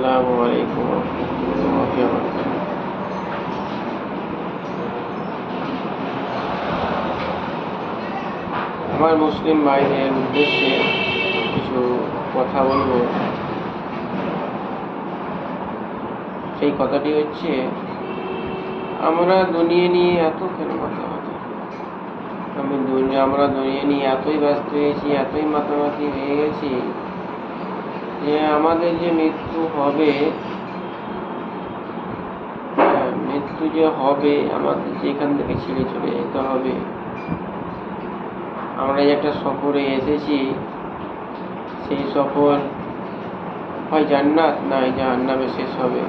আসসালামু আলাইকুম ওয়া রাহমাতুল্লাহি ওয়া বারাকাতুহু। আমার মুসলিম ভাইদের উদ্দেশ্যে কিছু কথা বলবো। সেই কথাটি হচ্ছে, আমরা দুনিয়া নিয়ে এত কেন মাতামাতি? আমরা দুনিয়া নিয়ে এতই ব্যস্ত হয়েছি, এতই মাতামাতি হয়ে গেছি যে আমাদের যে মৃত্যু হবে, মৃত্যু যে হবে, আমাদের যে এখান থেকে ছেড়ে চলে যেতে হবে, আমরা যে একটা সফরে এসেছি, সেই সফর হয় জান্নাত না জাহান্নামে শেষ হবে,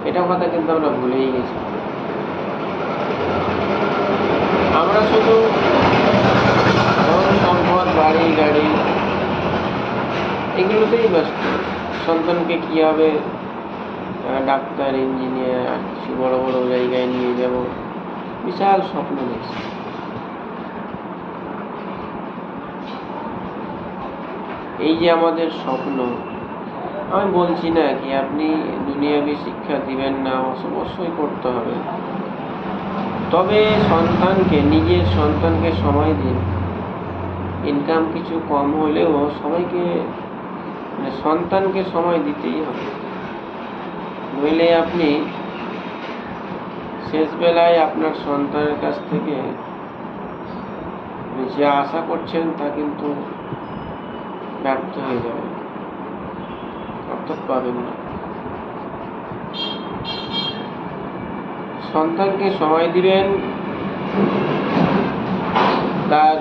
এটা কথা কিন্তু আমরা ভুলেই গেছি। আমরা শুধু ধন সম্পদ, বাড়ি গাড়ি এগুলোতেই ব্যস্ত। সন্তানকে কী হবে ডাক্তার, ইঞ্জিনিয়ার আর কিছু বড় বড় জায়গায় নিয়ে যাব, বিশাল স্বপ্ন দেখছি। এই যে আমাদের স্বপ্ন, আমি বলছি না কি আপনি দুনিয়াবি শিক্ষা দিবেন না, অবশ্যই করতে হবে, তবে নিজের সন্তানকে সময় দিন। ইনকাম কিছু কম হলেও সবাইকে সন্তানকে সময় দিতেই হবে, নইলে আপনি শেষ বেলায় আপনার সন্তানের কাছ থেকে যে আশা করছেন তা কিন্তু ব্যর্থ হয়ে যাবে, অর্থাৎ পাবেন না। সন্তানকে সময় দিবেন, তার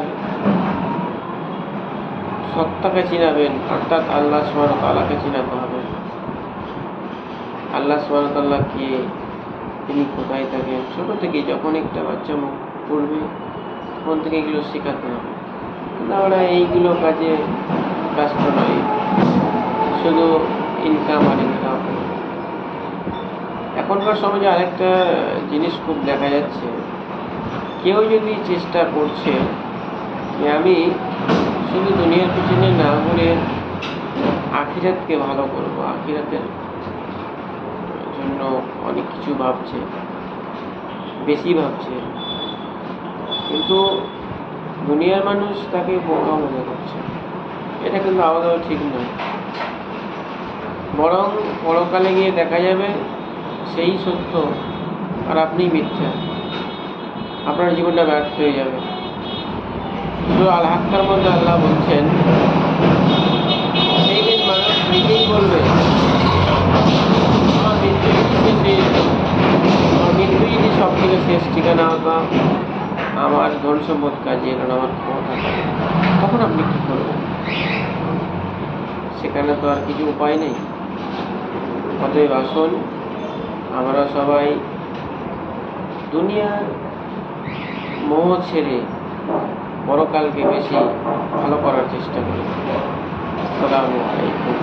সত্তাকে চিনাবেন, অর্থাৎ আল্লাহ সুবহানাহু ওয়া তাআলাকে চিনাতে হবে। আল্লাহ সুবহানাহু ওয়া তাআলা কে, তিনি কোথায় থাকেন, ছোট থেকে যখন একটা বাচ্চা মুখ পড়বে তখন থেকে এগুলো শেখাতে হবে। কিন্তু আমরা এইগুলো কাজে ব্যস্ত নই, শুধু ইনকাম আর ইনকাম। এখনকার সমাজে আরেকটা জিনিস খুব দেখা যাচ্ছে, কেউ যদি চেষ্টা করছে যে আমি শুধু দুনিয়ার পিছনে না ঘুরে আখিরাতকে ভালো করবো, আখিরাতের জন্য অনেক কিছু ভাবছে, বেশি ভাবছে, কিন্তু দুনিয়ার মানুষ তাকে বোকা মনে করছে। এটা কিন্তু আদৌ ঠিক নয়। বরং পরকালে গিয়ে দেখা যাবে সেই সত্য আর আপনি মিথ্যা, আপনার জীবনটা ব্যর্থ হয়ে যাবে। সূরা আল হাক্কার মধ্যে আল্লাহ বলছেন, সেই দিন মানুষ নিজেই বলবে আমার মৃত্যু যদি সব থেকে শেষ ঠিকানা হতো, আমার ধন সম্পদ কাজে এলো না, আমার ক্ষমতা, তখন আপনি কী করবেন? সেখানে তো আর কিছু উপায় নেই। অতএব আসুন আমরা সবাই দুনিয়ার মোহ ছেড়ে পরকালকে বেশি ভালো করার চেষ্টা করি। আসসালামু আলাইকুম।